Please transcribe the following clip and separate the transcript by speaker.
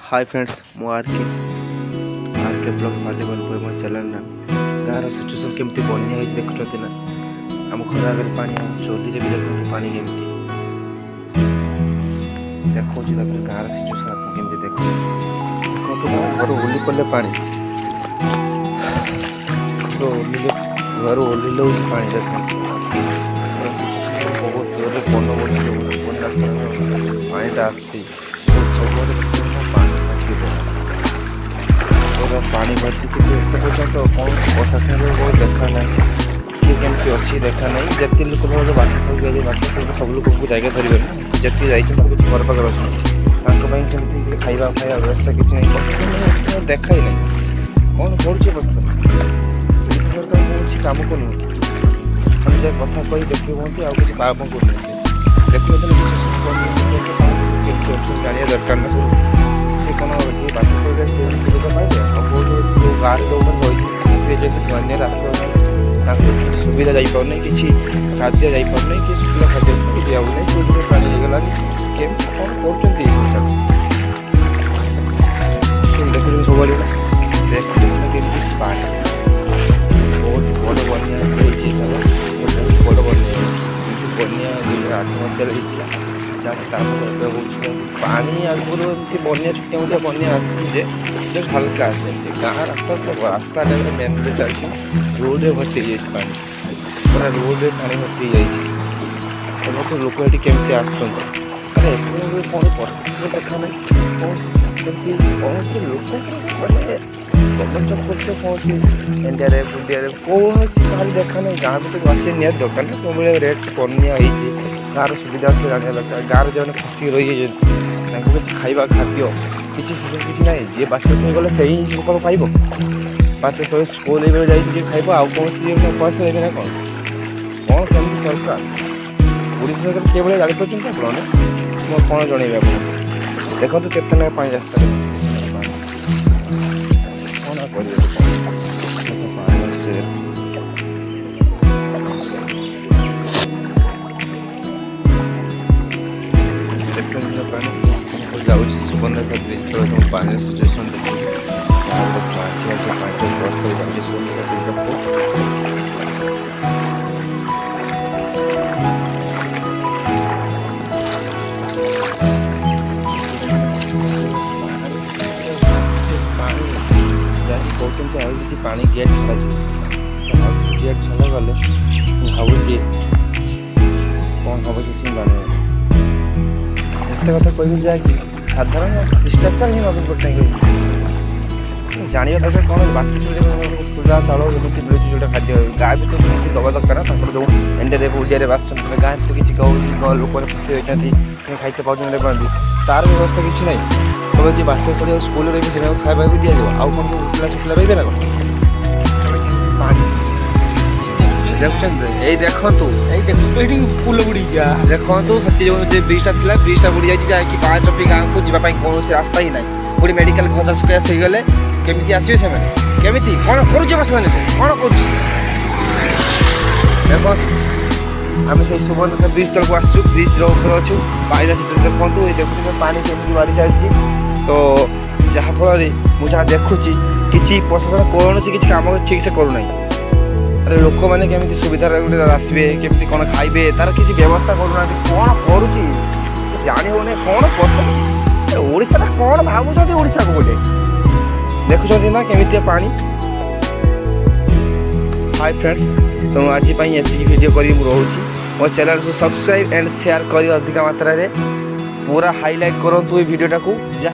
Speaker 1: Hi friends मु are के blog भलीबॉल पर मो चैनल ना गाँव सिचुएसन केमती बन्या देखुं ना आम घर आगे पानी चोली भी देखते पानी केमती देखो गाँव सिचुएसन आप केमती देखो घर ओली पड़े पानी घर ओलिले पानी देखते बहुत जोर पानीटा पानी भर्ती तो कौन प्रशासन को देखा ना किए केमती अच्छी देखा ना जितने लोग बात सब सब लोग को जगह धरवे जितने जाइए घर पाखे अच्छे सेमती खाଇବା व्यवस्था किसी नहीं देखा ही नहीं कौन पड़े बस ओडिशा सरकार किसी कम कर कथा कही देखिए कहते आउ किसी काम कर जाना दरकार ना सब से कौन जी बात सरकार से सुविधा पाइबे जो गाँव जो रही बन्या आसवा सुविधा जापार कि खाद्य जापार कि शुक्ला खाद्य दिया कि पानी होगा केम कौन कर देखते सब देखते पानी बहुत बड़ बन्या बड़ बन्या 8 मसीह पानी आगुरी एमती बन्या छुटिया मोटिया बन्या आसे हल्का आसे गाँव रास्ता मेन रोड चलती रोड भर्ती पानी पूरा रोड पानी भर्ती जाइए लोक ये केमती आसुँच कौन प्रशासन देखा ना कौन सी लोक मैंने गवर्नमेंट कौन सी इंडिया बुढ़िया कौन सी कहा देखा ना गाँव भर आस निहत दरकार ना कौन भाई रेट बन्या गाँव सुविधा जाना दरकार गाँव जो खसी रही किसी खाଇବା खाद्य किसी किसी ना जी बात से गले से ही कौन पाइब बात सब स्कूल जाइए खाइब आउ कौन पैसा देवे ना कौन कौन केमती सरकार ओडिशा सरकार किए भाई जापार आप कौन जन आप देखो केतना ना पानी रास्ता कौन कर सुबर्णरेखा ब्रिज तक पानी सिचुएसन देखिए 5 क्रॉस कर सुबर्णरेखा ब्रिज पानी गेट छड़ा गले भावी कौन हम किसी जाने कथा कह जाए कि साधारण शिष्टाचार ही नवीन पट्टनायक जाना दरकार कौन बात सुधा चाउल जमी मिलूँ जो खाद्य गाँ भी तो किसी दवा दरकार ना जो इंडिया ओडिया आस गाँव तो किसी लोक खुशी होती खाई पाते तार व्यवस्था किसी ना तो जी बास्तव स्कूल रही खावा भी दिया आउ कौन उठला सुखला रही ना देखते देखु ये पुल बुड़ी जा देखु जो ब्रिजटा था ब्रिजटा बुड़ी जाए कि 5 फी गाँव को जावाई कौन से रास्ता ही ना पूरी मेडिकल खचाश कैस हो गले केमी आसवे से केमी कौन कर कौन कर देख आम से सुबर्णरेखा ब्रिज तक आसु ब्रिज ऊपर अच्छु पानी देखु देखते पानी केमी बाढ़ी चलती तो जहाँफल मुझे देखुची कि प्रशासन कौन सी किसी कम ठीक से करूना अरे लोक मैंने केमी सुविधा आसवे केमी कौन खाइबे तार किसी व्यवस्था करूना कौन करुच्ची जानी हो कौन प्रशासन ओडिशा कौन भावुं ओडिशा को गोटे देखुं ना केमी पानी हाय फ्रेंड्स तो आज ये वीडियो कर रोचे मो चैनल को सब्सक्राइब एंड शेयर कर अधिक मात्रा पूरा हाईलाइट करूँ वीडियोटा को।